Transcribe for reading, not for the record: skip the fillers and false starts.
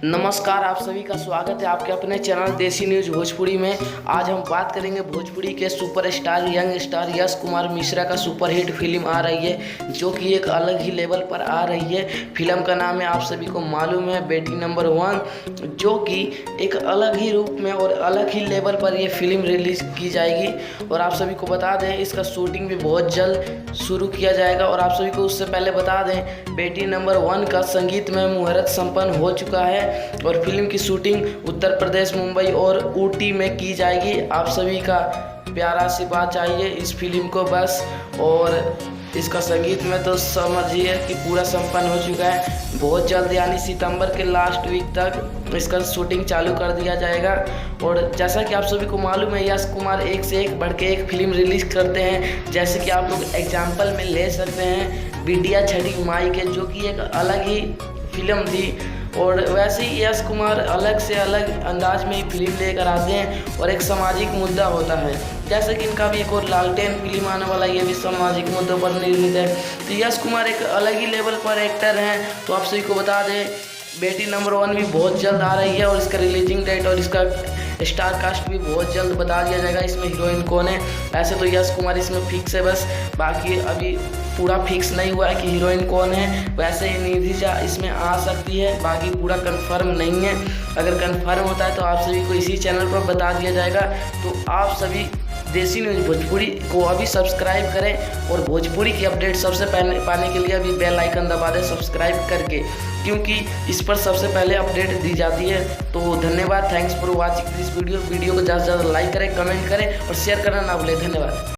नमस्कार, आप सभी का स्वागत है आपके अपने चैनल देसी न्यूज भोजपुरी में। आज हम बात करेंगे भोजपुरी के superstar young star Yash Kumar Mishra का सुपरहिट फिल्म आ रही है, जो कि एक अलग ही लेवल पर आ रही है। फिल्म का नाम है, आप सभी को मालूम है, बेटी नंबर 1, जो कि एक अलग ही रूप में और अलग ही लेवल पर ये फिल्म रिलीज की जाएगी। और आप सभी को बता दें, इसका शूटिंग भी बहुत जल्द शुरू किया जाएगा। और आप सभी को उससे पहले बता दें, बेटी नंबर 1 का संगीतमय मुहूर्त संपन्न हो चुका है और फिल्म की शूटिंग उत्तर प्रदेश, मुंबई और ऊटी में की जाएगी। आप सभी का प्यार आशीर्वाद चाहिए इस फिल्म को बस। और इसका संगीत में तो समझिए कि पूरा संपन्न हो चुका है। बहुत जल्द यानी सितंबर के लास्ट वीक तक इसका शूटिंग चालू कर दिया जाएगा। और जैसा कि आप सभी को मालूम है, यश कुमार एक से एक बढ़ के एक फिल्म रिलीज करते हैं। जैसे कि आप लोग एग्जाम्पल में ले सकते हैं बिटिया छठी माई के, जो कि एक अलग ही फिल्म थी। और वैसे ही यश कुमार अलग से अलग अंदाज में ही फिल्म लेकर आते हैं और एक सामाजिक मुद्दा होता है। जैसे कि इनका भी एक और लालटेन फिल्म आने वाला, ये भी सामाजिक मुद्दों पर निर्मित है। तो यश कुमार एक अलग ही लेवल पर एक्टर हैं। तो आप सभी को बता दें, बेटी नंबर 1 भी बहुत जल्द आ रही है और इसका रिलीजिंग डेट और इसका स्टार कास्ट भी बहुत जल्द बता दिया जाएगा। इसमें हीरोइन कौन है, ऐसे तो यश कुमार इसमें फिक्स है बस, बाकी अभी पूरा फिक्स नहीं हुआ है कि हीरोइन कौन है। वैसे ही निधि झा इसमें आ सकती है, बाकी पूरा कंफर्म नहीं है। अगर कंफर्म होता है तो आप सभी को इसी चैनल पर बता दिया जाएगा। तो आप सभी देसी न्यूज भोजपुरी को अभी सब्सक्राइब करें और भोजपुरी की अपडेट सबसे पहले पाने के लिए अभी बेल आइकन दबा दें सब्सक्राइब करके, क्योंकि इस पर सबसे पहले अपडेट दी जाती है। तो धन्यवाद, thanks for watching this video को ज़्यादा से ज़्यादा लाइक करें, कमेंट करें और शेयर करना ना भूलें। धन्यवाद।